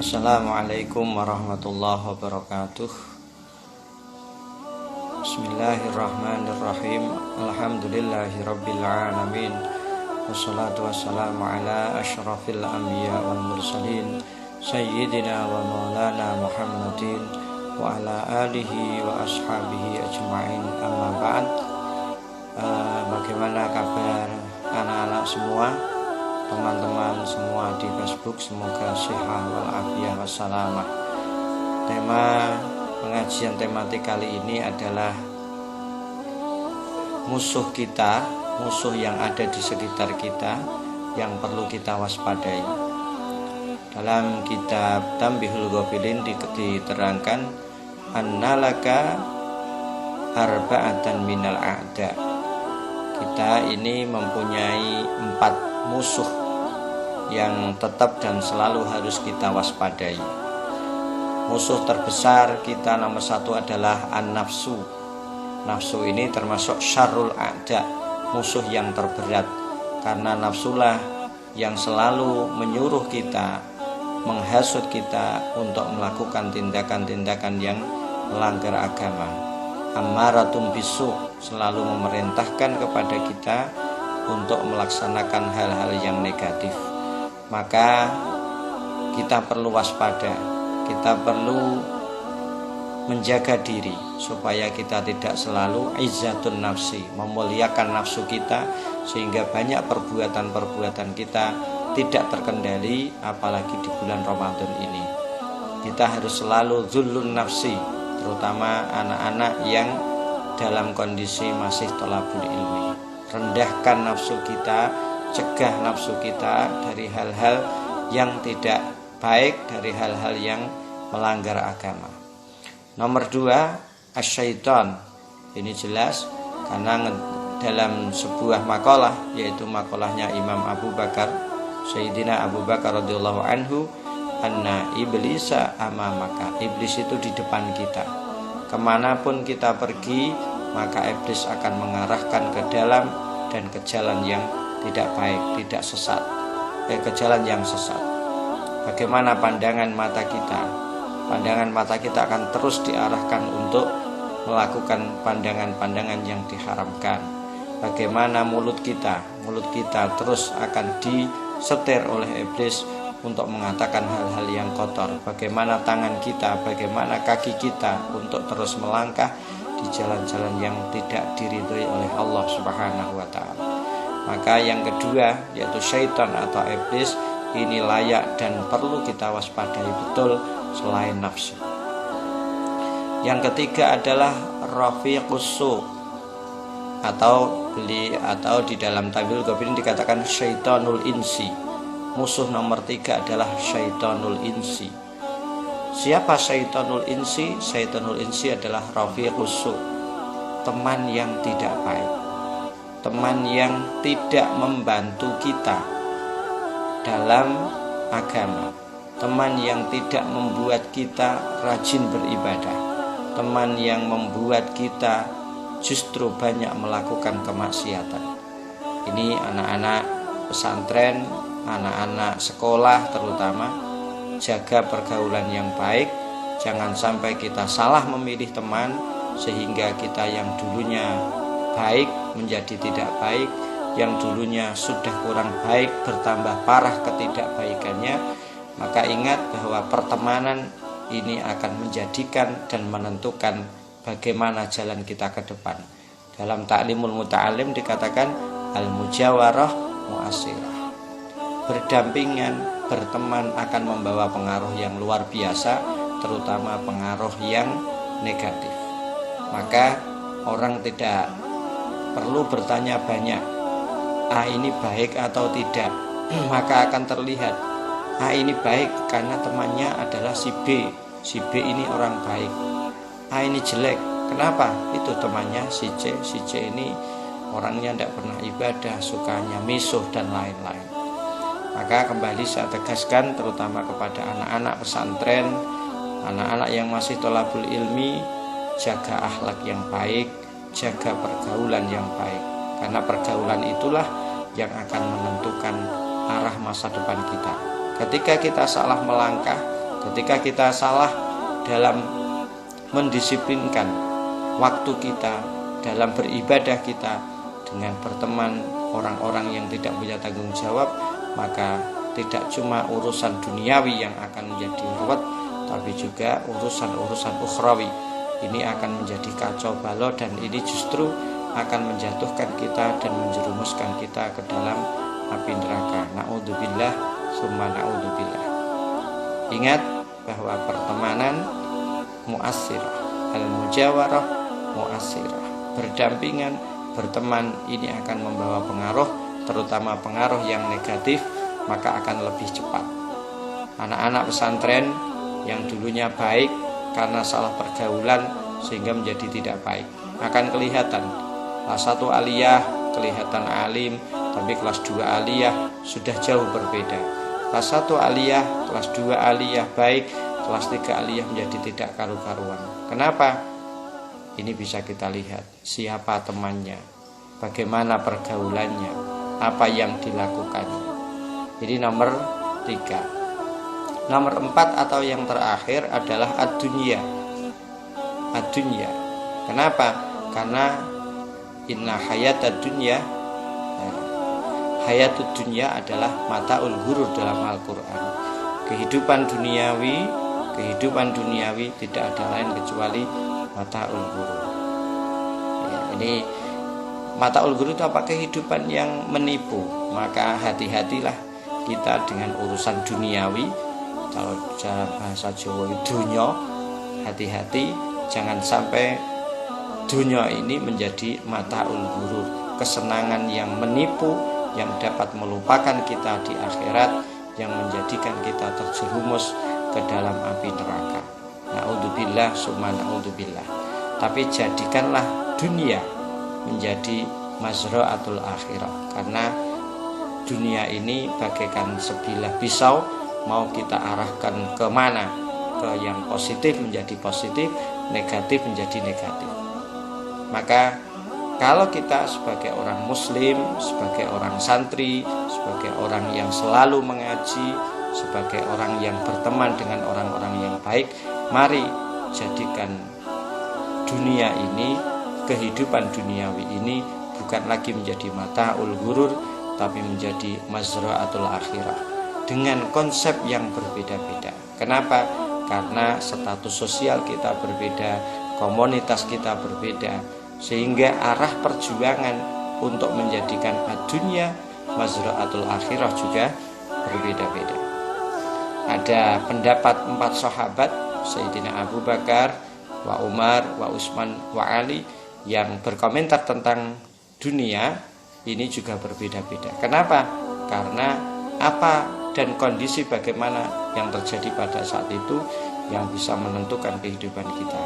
Assalamualaikum warahmatullahi wabarakatuh. Bismillahirrahmanirrahim. Alhamdulillahirabbil alamin. Wassalatu wassalamu ala asyrafil anbiya wal mursalin sayyidina wa maulana Muhammadin wa ala alihi wa ashabihi ajma'in. Amma ba'd. Bagaimana kabar anak-anak semua, teman-teman semua di Facebook? Semoga sehat walafiat wassalamah. Tema pengajian tematik kali ini adalah musuh kita, musuh yang ada di sekitar kita yang perlu kita waspadai. Dalam kitab Tanbihul Ghafilin diterangkan annalaka arba'atan minal a'da. Kita ini mempunyai 4 musuh yang tetap dan selalu harus kita waspadai. Musuh terbesar kita nomor 1 adalah an-nafsu. Nafsu ini termasuk syarrul a'da, musuh yang terberat, karena nafsulah yang selalu menyuruh kita, menghasut kita untuk melakukan tindakan-tindakan yang melanggar agama. Ammaratun bisu, selalu memerintahkan kepada kita untuk melaksanakan hal-hal yang negatif. Maka kita perlu waspada, kita perlu menjaga diri supaya kita tidak selalu izzatun nafsi, memuliakan nafsu kita, sehingga banyak perbuatan-perbuatan kita tidak terkendali, apalagi di bulan Ramadan ini. Kita harus selalu zullun nafsi, terutama anak-anak yang dalam kondisi masih thalabul ilmi. Rendahkan nafsu kita, cegah nafsu kita dari hal-hal yang tidak baik, dari hal-hal yang melanggar agama. Nomor 2, asyaiton. Ini jelas karena dalam sebuah makalah, yaitu makalahnya Imam Abu Bakar, Sayyidina Abu Bakar radhiyallahu anhu, anna iblisa amamaka. Iblis itu di depan kita. Kemanapun kita pergi, maka iblis akan mengarahkan ke dalam dan ke jalan yang tidak baik, tidak sesat, ke jalan yang sesat. Bagaimana pandangan mata kita? Pandangan mata kita akan terus diarahkan untuk melakukan pandangan-pandangan yang diharamkan. Bagaimana mulut kita? Mulut kita terus akan disetir oleh iblis untuk mengatakan hal-hal yang kotor. Bagaimana tangan kita, bagaimana kaki kita untuk terus melangkah di jalan-jalan yang tidak diridhoi oleh Allah Subhanahu wa ta'ala. Maka yang kedua, yaitu syaitan atau iblis, ini layak dan perlu kita waspadai betul selain nafsu. Yang ketiga adalah rafiqus su, atau di dalam Tanbihul Ghafilin dikatakan syaitanul insi. Musuh nomor 3 adalah syaitanul insi. Siapa syaitanul insi? Syaitanul insi adalah rafiqus su, teman yang tidak baik, teman yang tidak membantu kita dalam agama, teman yang tidak membuat kita rajin beribadah, teman yang membuat kita justru banyak melakukan kemaksiatan. Ini anak-anak pesantren, anak-anak sekolah terutama, jaga pergaulan yang baik. Jangan sampai kita salah memilih teman, sehingga kita yang dulunya baik menjadi tidak baik, yang dulunya sudah kurang baik bertambah parah ketidakbaikannya. Maka ingat bahwa pertemanan ini akan menjadikan dan menentukan bagaimana jalan kita ke depan. Dalam Ta'limul Muta'alim dikatakan al-mujawarah mu'asirah. Berdampingan, berteman akan membawa pengaruh yang luar biasa, terutama pengaruh yang negatif. Maka orang tidak perlu bertanya banyak, ini baik atau tidak. Maka akan terlihat, ini baik karena temannya adalah si B. Si B ini orang baik. Ini jelek, kenapa? Itu temannya si C. Si C ini orangnya tidak pernah ibadah, sukanya misuh dan lain-lain. Maka kembali saya tegaskan, terutama kepada anak-anak pesantren, anak-anak yang masih thalabul ilmi, jaga akhlak yang baik, jaga pergaulan yang baik, karena pergaulan itulah yang akan menentukan arah masa depan kita. Ketika kita salah melangkah, Ketika kita salah dalam mendisiplinkan waktu kita, dalam beribadah kita, dengan berteman orang-orang yang tidak punya tanggung jawab, maka tidak cuma urusan duniawi yang akan menjadi ruwet, tapi juga urusan-urusan ukhrawi ini akan menjadi kacau balau, dan ini justru akan menjatuhkan kita dan menjerumuskan kita ke dalam api neraka. Na'udzubillah summa na'udzubillah. Ingat bahwa pertemanan mu'assirah, al-mujawarah mu'assirah, berdampingan, berteman ini akan membawa pengaruh, terutama pengaruh yang negatif, maka akan lebih cepat. Anak-anak pesantren yang dulunya baik karena salah pergaulan sehingga menjadi tidak baik, akan kelihatan. Kelas 1 aliyah kelihatan alim, tapi kelas 2 aliyah sudah jauh berbeda. Kelas 1 aliyah, kelas 2 aliyah baik, kelas 3 aliyah menjadi tidak karu-karuan. Kenapa? Ini bisa kita lihat siapa temannya, bagaimana pergaulannya, apa yang dilakukannya. Jadi nomor 3. Nomor 4 atau yang terakhir adalah ad-dunya. Ad-dunya. Kenapa? Karena inna hayatad dunya, hayatud dunya adalah mataul ghurur dalam Al-Quran. Kehidupan duniawi tidak ada lain kecuali mataul ghurur. Ini mataul ghurur itu apa? Kehidupan yang menipu. Maka hati-hatilah kita dengan urusan duniawi. Kalau cara bahasa Jawa dunya, hati-hati jangan sampai dunya ini menjadi mataul ghurur, kesenangan yang menipu, yang dapat melupakan kita di akhirat, yang menjadikan kita terjerumus ke dalam api neraka. Na'udzubillah summa na'udzubillah. Tapi jadikanlah dunia menjadi mazra'atul akhirah, karena dunia ini bagaikan sebilah pisau, mau kita arahkan kemana? Ke yang positif menjadi positif, negatif menjadi negatif. Maka kalau kita sebagai orang muslim, sebagai orang santri, sebagai orang yang selalu mengaji, sebagai orang yang berteman dengan orang-orang yang baik, mari jadikan dunia ini, kehidupan duniawi ini bukan lagi menjadi mataul ghurur, tapi menjadi mazra'atul akhirah, dengan konsep yang berbeda-beda. Kenapa? Karena status sosial kita berbeda, komunitas kita berbeda, sehingga arah perjuangan untuk menjadikan dunia mazra'atul akhirah juga berbeda-beda. Ada pendapat 4 sahabat, Sayyidina Abu Bakar, wa Umar, wa Utsman, wa Ali, yang berkomentar tentang dunia ini juga berbeda-beda. Kenapa? Karena apa dan kondisi bagaimana yang terjadi pada saat itu yang bisa menentukan kehidupan kita.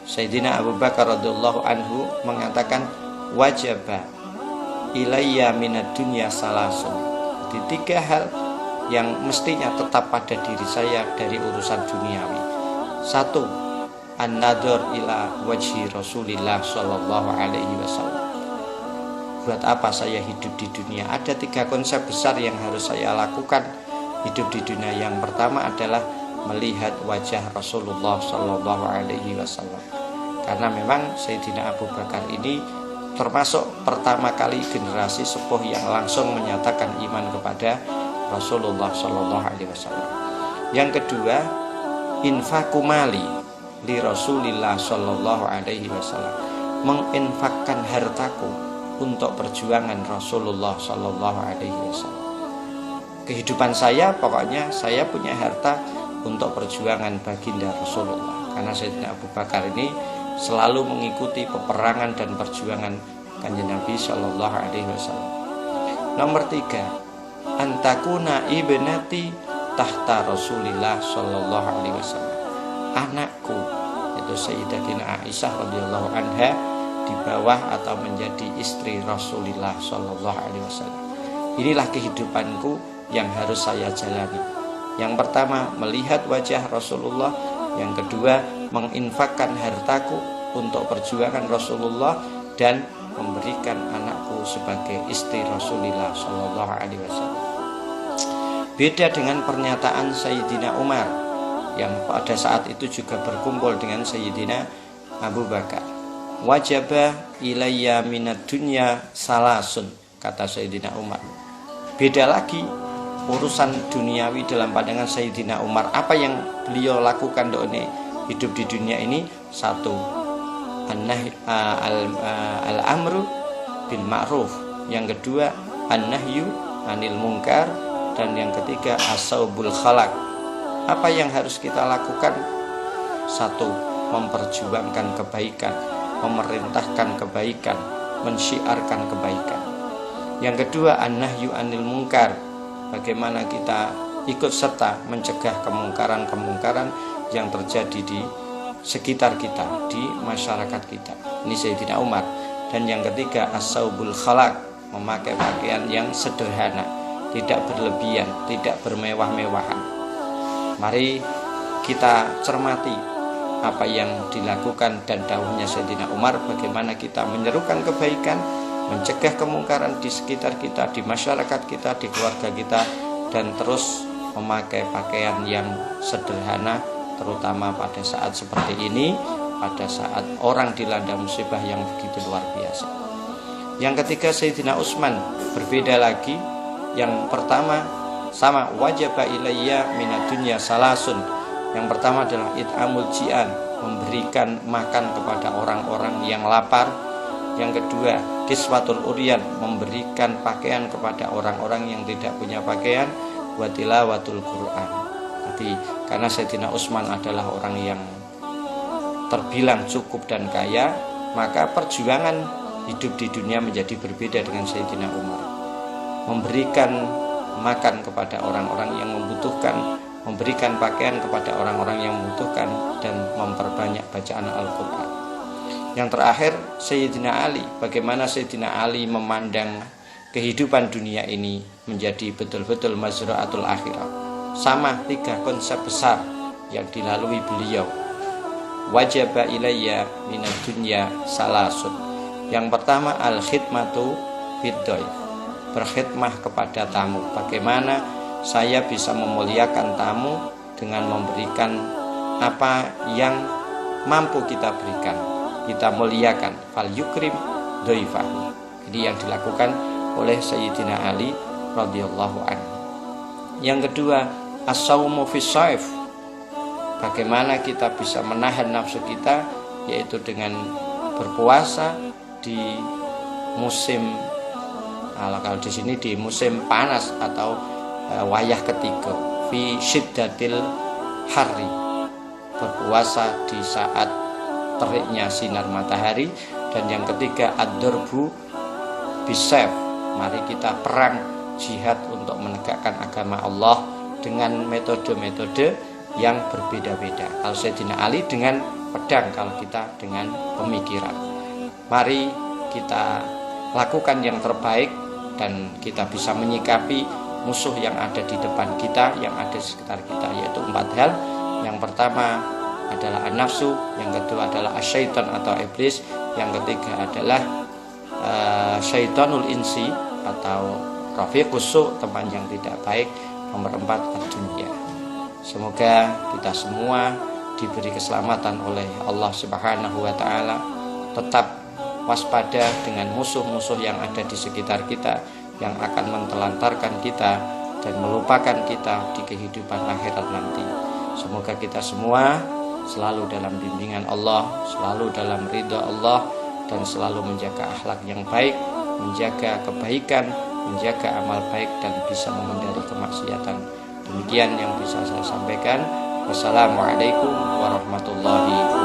Sayyidina Abu Bakar radhiyallahu anhu mengatakan, wajaba ilayya minad dunya salasun. Di 3 hal yang mestinya tetap pada diri saya dari urusan duniawi. 1. An-nadhar ila wajhi Rasulillah sallallahu alaihi wasallam. Buat apa saya hidup di dunia? Ada 3 konsep besar yang harus saya lakukan hidup di dunia. Yang pertama adalah melihat wajah Rasulullah Sallallahu Alaihi Wasallam. Karena memang Sayyidina Abu Bakar ini termasuk pertama kali generasi sepuh yang langsung menyatakan iman kepada Rasulullah Sallallahu Alaihi Wasallam. Yang kedua, infaku mali li Rasulillah Sallallahu Alaihi Wasallam, menginfakkan hartaku untuk perjuangan Rasulullah Sallallahu Alaihi Wasallam. Kehidupan saya pokoknya saya punya harta untuk perjuangan baginda Rasulullah. Karena Sayyidina Abu Bakar ini selalu mengikuti peperangan dan perjuangan Kanjeng Nabi Sallallahu Alaihi Wasallam. Nomor 3, antakuna ibnati tahta Rasulillah Sallallahu Alaihi Wasallam. Anakku, yaitu Sayyidatina Aisyah radhiyallahu anha, di bawah atau menjadi istri Rasulullah Sallallahu Alaihi Wasallam. Inilah kehidupanku yang harus saya jalani. Yang pertama, melihat wajah Rasulullah. Yang kedua, menginfakkan hartaku untuk perjuangan Rasulullah dan memberikan anakku sebagai istri Rasulullah Sallallahu Alaihi Wasallam. Beda dengan pernyataan Sayyidina Umar yang pada saat itu juga berkumpul dengan Sayyidina Abu Bakar. Wajaba ilayya minad dunya salasun, kata Sayyidina Umar. Beda lagi urusan duniawi dalam pandangan Sayyidina Umar. Apa yang beliau lakukan hidup di dunia ini? Satu, al-amru bil ma'ruf. Yang kedua, an-nahyu anil munkar. Dan yang ketiga, as-saubul khalaq. Apa yang harus kita lakukan? Satu, memperjuangkan kebaikan, memerintahkan kebaikan, mensyiarkan kebaikan. Yang kedua, an-nahyu anil munkar. Bagaimana kita ikut serta mencegah kemungkaran-kemungkaran yang terjadi di sekitar kita, di masyarakat kita. Ini Sayyidina Umar. Dan yang ketiga, as-saubul khalaq, memakai pakaian yang sederhana, tidak berlebihan, tidak bermewah-mewahan. Mari kita cermati apa yang dilakukan dan dawuhnya Sayyidina Umar, bagaimana kita menyerukan kebaikan, mencegah kemungkaran di sekitar kita, di masyarakat kita, di keluarga kita, dan terus memakai pakaian yang sederhana, terutama pada saat seperti ini, pada saat orang dilanda musibah yang begitu luar biasa. Yang ketiga, Sayyidina Utsman, berbeda lagi. Yang pertama sama, wajaba ilayya minad dunya salasun. Yang pertama adalah it'amul ji'an, memberikan makan kepada orang-orang yang lapar. Yang kedua, kiswatul uryan, memberikan pakaian kepada orang-orang yang tidak punya pakaian. Wa tilawatul Qur'an. Jadi karena Sayyidina Utsman adalah orang yang terbilang cukup dan kaya, maka perjuangan hidup di dunia menjadi berbeda dengan Sayyidina Umar. Memberikan makan kepada orang-orang yang membutuhkan, memberikan pakaian kepada orang-orang yang membutuhkan, dan memperbanyak bacaan Al-Quran. Yang terakhir, Sayyidina Ali. Bagaimana Sayyidina Ali memandang kehidupan dunia ini menjadi betul-betul mazra'atul akhirah. Sama, 3 konsep besar yang dilalui beliau. Wajaba ilayya minad dunya salasun. Yang pertama, al-khidmatu bid-dhaif, berkhidmah kepada tamu. Bagaimana saya bisa memuliakan tamu dengan memberikan apa yang mampu kita berikan, kita muliakan. Fal yukrim dhaifahu. Jadi yang dilakukan oleh Sayyidina Ali radhiyallahu anhu. Yang kedua, as-saumu fis saif. Bagaimana kita bisa menahan nafsu kita, yaitu dengan berpuasa di musim, kalau di sini di musim panas atau wayah ketiga, fi syiddatil harri, berpuasa di saat teriknya sinar matahari. Dan yang ketiga, ad-darbu bisayf, mari kita perang jihad untuk menegakkan agama Allah dengan metode-metode yang berbeda-beda. Kalau Sayyidina Ali dengan pedang, kalau kita dengan pemikiran. Mari kita lakukan yang terbaik dan kita bisa menyikapi musuh yang ada di depan kita, yang ada di sekitar kita, yaitu 4 hal. Yang pertama adalah an-nafsu, yang kedua adalah asyaiton atau iblis, yang ketiga adalah syaitonul insi atau rafiqus su, teman yang tidak baik, nomor 4 ad-dunya. Semoga kita semua diberi keselamatan oleh Allah Subhanahu wa taala, tetap waspada dengan musuh-musuh yang ada di sekitar kita, yang akan mentelantarkan kita dan melupakan kita di kehidupan akhirat nanti. Semoga kita semua selalu dalam bimbingan Allah, selalu dalam ridha Allah, dan selalu menjaga akhlak yang baik, menjaga kebaikan, menjaga amal baik, dan bisa menghindari kemaksiatan. Demikian yang bisa saya sampaikan. Wassalamualaikum warahmatullahi wabarakatuh.